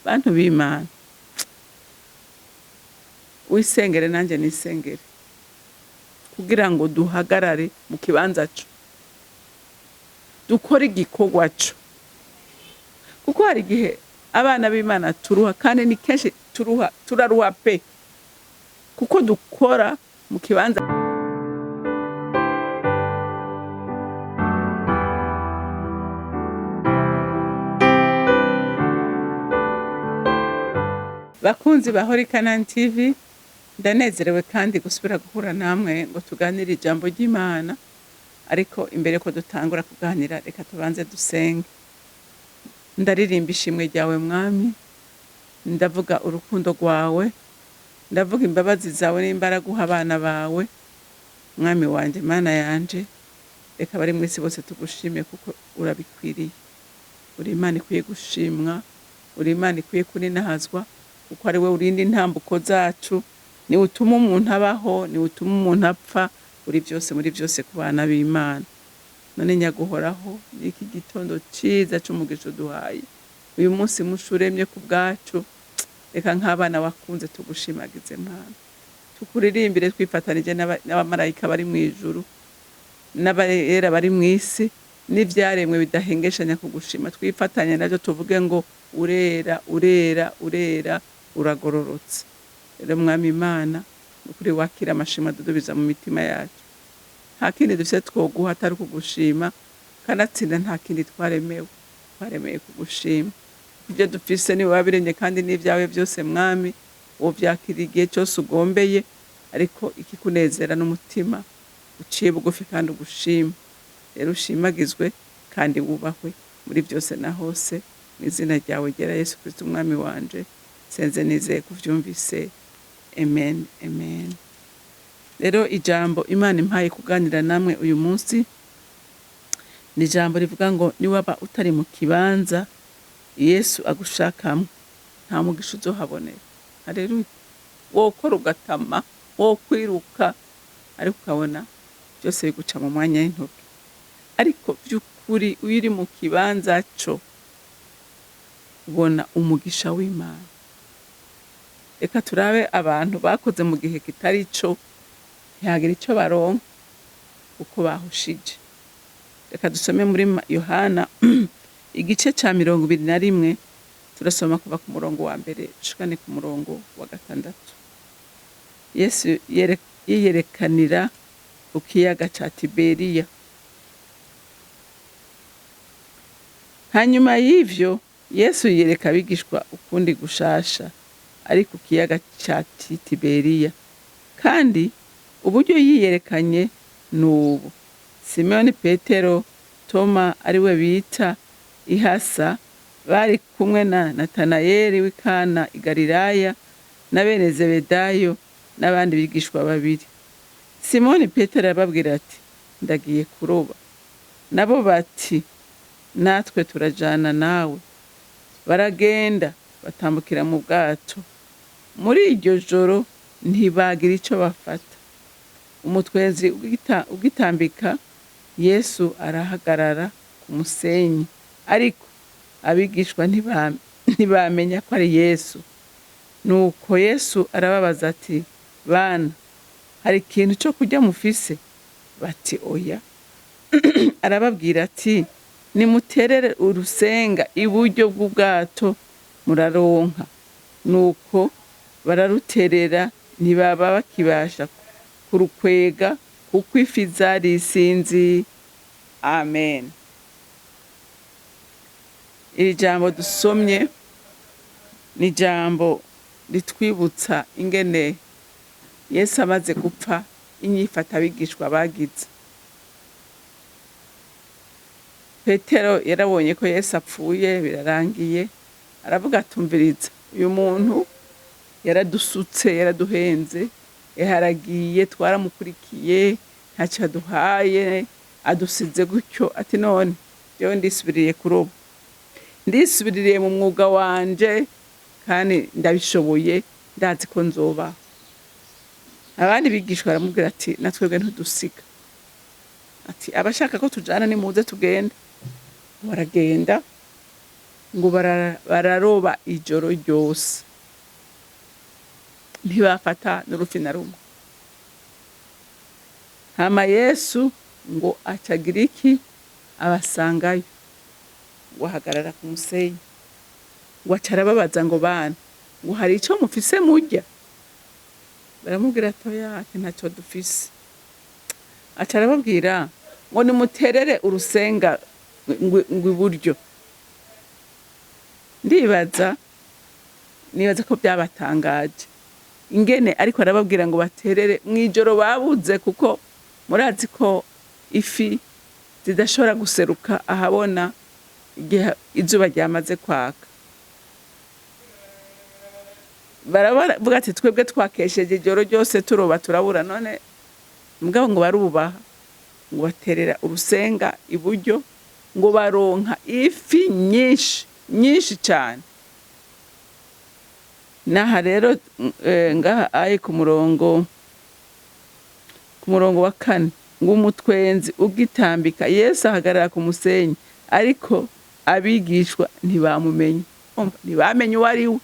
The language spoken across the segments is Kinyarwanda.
bantu b'Imana, wisengere nanje nisengere kugira ngo duhagarare mu kibanza co, dukore igikorwa co, kuko hari igihe abana b'Imana turuha, kandi ni kenshi turaruha pe, kuko dukora mu kibanza. Bakunzi ba Holy Canaan TV, ndanezerewe kandi gusubira guhura namwe ngo tuganire ijambo ry'Imana, ariko imbere ko dutangura kuganira reka tubanze dusenge. Ndaririmba ishimwe ryawe Mwami, ndavuga urukundo rwawe, ndavuga imbabazi zawe n'imbaraga uha abana bawe. Mwami wanje, Mana yanje, reka bari mwisi bose tugushime kuko urabikwiriye. Uri Imana ikwiye gushimwa, uri Imana ikwiye kuninahazwa, kuko ari we urinda intambuko zacu, ni utuma umuntu abaho, ni utuma umuntu apfa, uri byose muri byose ku bana b'Imana. None nyaguhoraho, niki gitondo ciza c'umugisha duhaye, uyu munsi mushuremye ku bwacu, reka nk'abana wakunze tugushimagize Mana, tukuririmbire twifatanije n'abamarayika bari mu ijuru, n'abarera bari mw'isi, n'ivyaremwe bidahengeshanya kugushima, twifatanye navyo tuvuge ngo urera, urera, urera, uragororotse. Rero Mwami Imana, nukuri wakira amashimwe dudubiza mu mitima yacu. Nta kindi dufise twoguha atari kugushima, kanatsinda nta kindi twaremeye kugushima. Ivyo dufise ni wabiremye kandi n'ivyawe byose Mwami, wovyakira igihe cyose ugombeye, ariko ikikunezera n'umutima uciye bugufi kandi ugushima. Rero ushimagizwe kandi wubahwe muri byose na hose, mu izina ryawe ryera Yesu Kristo Umwami wanje, senze nizeye kuvyumvise. Amen, amen. Rero ijambo Imana impaye kuganira namwe uyu munsi ni ijambo rivuga ngo niwaba utari mu kibanza Yesu agushakamwe, nta mugisha uzohabonera. Haleluya. Wokora ugatama, wokwiruka, ariko ukabona byose biguca mu mwanya w'intoki. Ariko by'ukuri uri mu kibanza co, ubona umugisha w'Imana. Reka turabe abantu bakoze mu gihe kitari co, ntihagira ico baronka uko bahushije. Reka dusome muri Yohana igice ca 21, turasoma kuva ku murongo wa mbere dushikane ku murongo wa 6. Yesu yiyerekanira ku kiyaga ca Tiberiya. Hanyuma y'ivyo Yesu yiyereka abigishwa ukundi gushasha ari ku kiyaga ca Tiberiya, kandi uburyo yiyerekanye n'ubu. Simoni Petero, Toma ariwe bita Ihasa, bari kumwe na Natanayeli w'i Kana i Galilaya, na bene Zebedayo n'abandi bigishwa babiri. Simoni Petero arababwira ati, ndagiye kuroba. Nabo bati, natwe turajana nawe. Baragenda batambukira mu bwato. Muri iryo joro ntibagira ico bafata. Umutwenzi ugitambika, Yesu arahagarara ku musenyi, ariko abigishwa ntibamenya ko ari Yesu. Nuko Yesu arababaza ati, bana, hari ikintu co kurya mufise? Bati oya. Arababwira ati, nimuterere urusenga iburyo bw'ubwato muraronka. Nuko bararuterera, ntibaba bakibasha kurukwega kuko ifi zari isinzi. Amen. Iri jambo dusomye ni jambo ritwibutsa ingene Yesu amaze gupfa inyifata abigishwa bagize. Petero yarabonye ko Yesu apfuye, birarangiye, aravuga atumviriza, uyu muntu yaradusutse, yaraduhenze, yaharagiye, twaramukurikiye, ntacyo aduhaye, adusize gutyo. Ati none jewe ndisubiriye kuroba, ndisubiriye mu mwuga wanje, kandi ndabishoboye, ndazi ko nzoba. Abandi bigishwa baramubwira ati, natwebwe ntudusiga. Ati abashaka ko tujana nimuze tugenda. Baragenda, ngo bararoba ijoro ryose ntibafata n'urufi na rumwe. Hama Yesu ngo acagira iki? Abasangayo, ngo ahagarara ku musenyi, ngo aca arababaza ngo bana, ngo hari ico mufise murya? Baramubwira ati oya, ati ntaco dufise. Aca arababwira ngo nimuterere urusenga ngo iburyo. Nibaza ko byabatangaje ingene ariko arababwira ngo baterere mwijoro babuze, kuko murazi ko ifi zidashobora guseruka ahabona igihe izuba ryamaze kwaka. Baravuga ati twebwe twakesheje ijoro ryose turoba turabura, none mugabo ngo barubaha, ngo baterera urusenga iburyo, ngo baronka ifi nyinshi cyane. Naha rero ngaha aye ku murongo wa 4 ngo umutwenzi ugitambika Yesu ahagarara ku musenyi, ariko abigishwa ntibamumenye. Ntibamenye uwo ari we,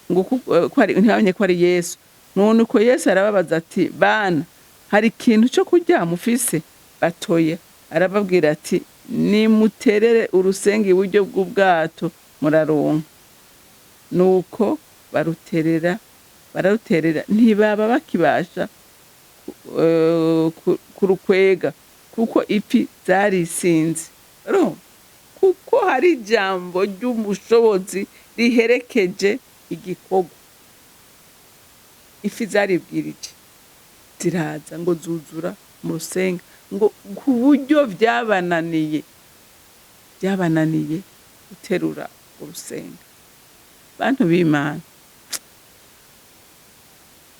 ngo ntibamenye ko ari Yesu. None uko Yesu arababaza ati bana, hari ikintu cyo kurya mufise? Batoya. Arababwira ati nimuterere urusenga iburyo bw'ubwato muraronka. Nuko bararuterera, ntibaba bakibasha kurukwega, kuko ifi zarisinze. Kuko hari ijambo ry'umushobozi riherekeje igikorwa. Ifi zaribwirije, ziraza ngo zuzura mu rusenga, ngo ku buryo byabananiye guterura urusenga. Bantu b'Imana,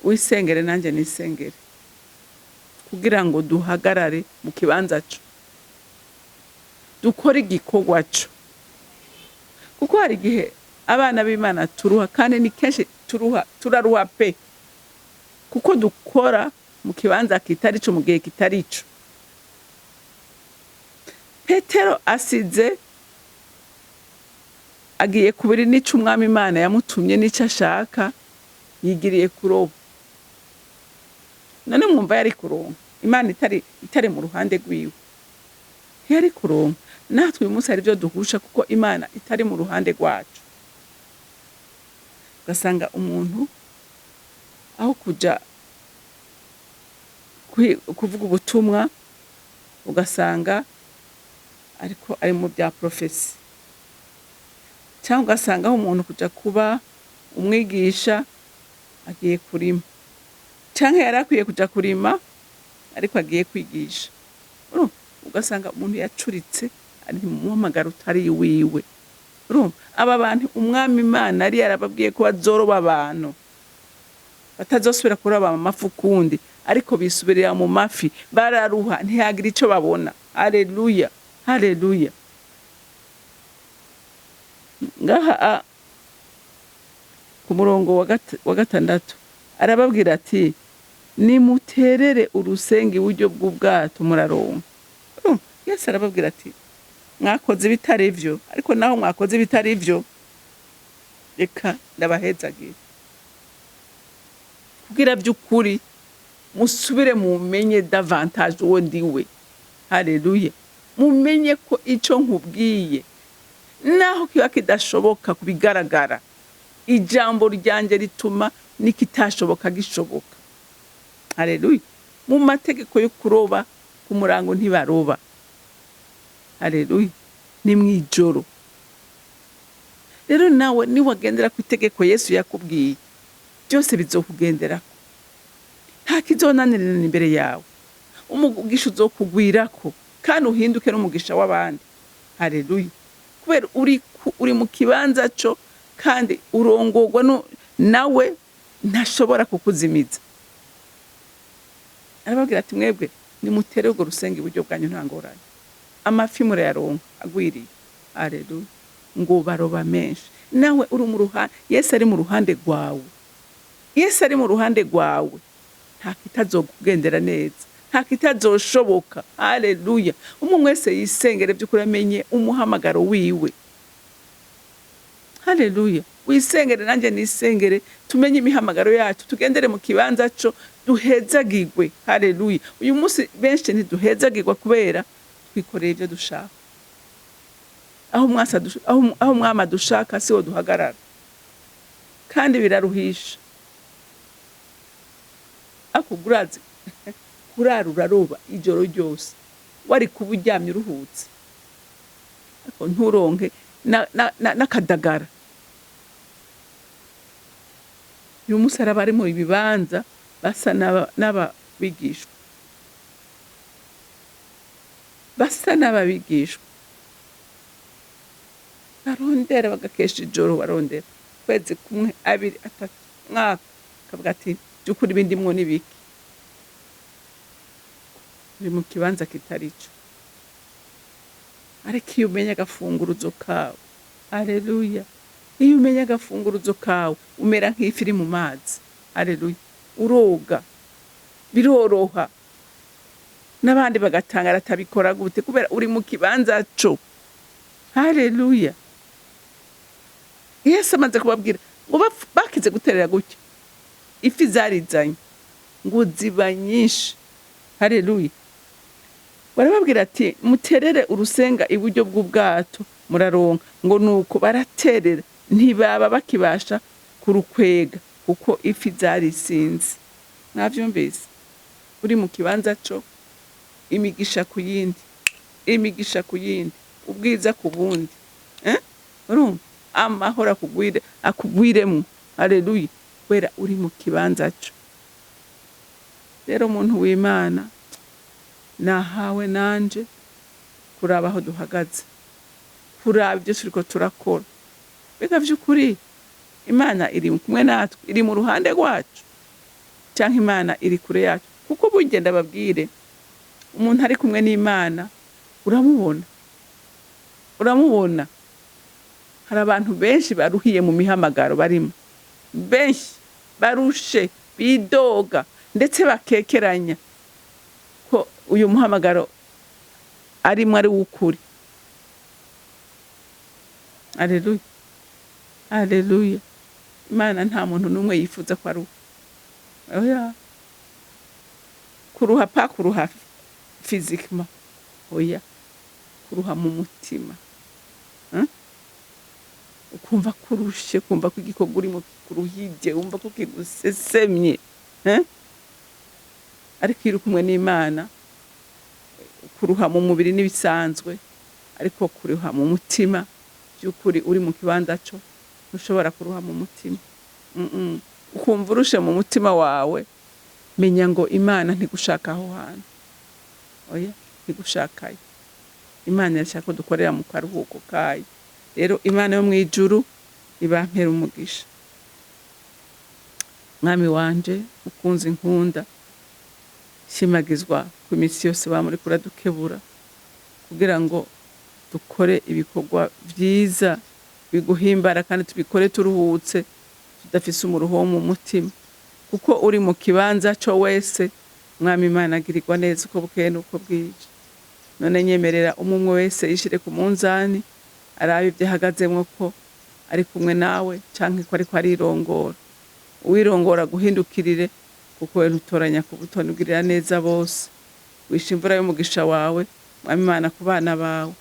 wisengere nanje nisengere kugira ngo duhagarare mu kibanza cyo, dukore igikorwa cyo. Kuko hari igihe abana b'Imana turuha, kandi ni kenshi turaruha pe, kuko dukora mu kibanza kitari cyo, mu gihe kitari cyo. Petero asize agiye kubiri n'ico umwami Imana yamutumye n'ico ashaka, yigiriye kuroba. None mwumva yari kuronka Imana itari mu ruhande rwiwe, yari kuronka. Natwe uyu munsi hari ibyo duhusha, kuko Imana itari mu ruhande rwacu. Ugasanga umuntu aho kuja kuvuga ubutumwa, ugasanga ariko ari mu bya profesi, cyangwa ugasanga aho umuntu kuja kuba umwigisha agiye kurima, cyangwa yari akwiye kuja kurima ariko agiye kwigisha. Ugasanga umuntu yacuritse, ari mu muhamagaro utari wiwe. Aba bantu umwami Imana yari yarababwiye ko bazoroba abantu, batazosubira kuroba amafi ukundi, ariko bisubirira mu mafi, bararuha ntiyagira ico babona. Haleluya, haleluya. Ngaha ku murongo wa 6 arababwira ati nimuterere urusenga iburyo bw'ubwato muraronka. Yesu arababwira ati mwakoze bitari ivyo, ariko naho mwakoze bitari ivyo, reka ndabahezagire kugira by'ukuri musubire mumenye davantage uwo ndiwe. Haleluya. Mumenye ko ico nkubwiye naho kiba kidashoboka kubigaragara, ijambo ryanje rituma nikitashoboka gishoboka. Haleluya. Mu mategeko yo kuroba ku murango ntibaroba. Haleluya. Ni mwijoro. Rero nawe niwagendera ku itegeko Yesu yakubwiye, byose bizokugenderako, nta kizonanirana imbere yawe. Umugisha uzokugwirako, kandi uhinduke n'umugisha w'abandi. Haleluya. Kubera uri mu kibanza cyo, kandi urongorwa nawe ntashobora kukuzimiza. Arababwira ati mwebwe nimutere urwo rusenga iburyo bwanyu nta ngorane, amafi murayaronka agwiriye. Haleluya. Ngo baroba menshi, nawe uri mu ruhande. Yesu ari mu ruhande rwawe, Yesu ari mu ruhande rwawe, nta kitazokugendera neza, nta kitazoshoboka. Haleluya. Umuntu wese yisengere by'ukuri amenye umuhamagaro wiwe. haleluya, wisengere nanjye nisengere, tumenye imihamagaro yacu, tugendere mu kibanza co, duhezagirwe, haleluya. Uyu munsi benshi ntiduhezagirwa kubera twikoreye ibyo dushaka. Aho umwami adushaka siho duhagarara, kandi biraruhisha. Akugurazi kurara uraroba ijoro ryose, wari kuba uryamye uruhutse, ariko nturonke n'akadagara. Uyu munsi hari abari mu ibibanza basa n'ababigishwa, barondera bagakesha ijoro, barondera kwezi kumwe, 2, 3, mwaka, kavuga ati by'ukuri bindimwo n'ibiki. Uri mu kibanza kitari cyo. Ariko iyo umenya agafunguruzo kawe, haleluya, iyo umenya agafunguruzo kawe, umera nk'ifi iri mu mazi, haleluya, uroga, biroroha, n'abandi bagatangara atabikora gute, kubera uri mu kibanza co, haleluya. Yesu amaze kubabwira ngo bakize guterera gutya, ifi zarizanye ngo ziba nyinshi, haleluya. Barababwira ati muterere urusenga iburyo bw'ubwato muraronka, ngo nuko baraterera ntibaba bakibasha kurukwega kuko ifi zarisinze. Mwavyumvise? Uri mu kibanza co, imigisha ku yindi, ubwiza ku bundi, urumva, amahoro akugwiremo, haleluya, kubera uri mu kibanza co. Rero muntu w'Imana, nahawe nanje kuraba aho duhagaze, kuraba ibyo turiko turakora. Bega vy'ukuri Imana iri kumwe natwe, iri mu ruhande rwacu, canke Imana iri kure yacu? Kuko burya ndababwire, umuntu ari kumwe n'Imana uramubona. Hari abantu benshi baruhiye mu mihamagaro barimo, benshi barushe, bidoga, ndetse bakekeranya ko uyu muhamagaro arimwo ari w'ukuri. Haleluya, haleluya. Imana nta muntu n'umwe yifuza ko aruha. Oya, kuruha physiquement, oya, kuruha mu mutima, ukumva kurushe, kumva ko igikorwa urimo kuruhije, wumva ko kigusesemye, ariko iyo uri kumwe n'Imana, kuruha mu mubiri n'ibisanzwe, ariko kuruha mu mutima by'ukuri uri mu kibanza co, ntushobora kuruha mu mutima. Ukumva urushe mu mutima wawe, menya ngo Imana ntigushaka aho hantu, oya, ntigushakayo. Imana irashaka ko dukorera mu karuhuko kayo. Rero Imana yo mwijuru ibampera umugisha. Mwami wanje ukunze nkunda, shimagizwa ku minsi yose bamuri kuradukebura, kugira ngo dukore ibikorwa vyiza biguhimbara, kandi tubikore turuhutse, tudafise umuruho mu mutima, kuko uri mu kibanza co wese. Mwami Imana agirirwa neza uko bukeye n'uko bwije. None nyemerera umwe wese yishire ku munzani, arabe ibyo ahagazemwo ko ari kumwe nawe, canke ko ariko arirongora. Uwirongora guhindukirire, kuko we ntutoranya ku butoni, ugirira neza bose. Wisha imvura y'umugisha wawe, Mwami Imana, ku bana bawe.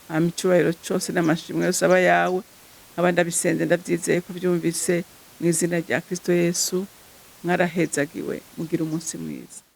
Hama icubahiro cose n'amashimwe yose aba yawe. Nkaba ndabisenze ndavyizeye ko vyumvise, mu izina rya Kristo Yesu. Mwarahezagiwe, mugira umunsi mwiza.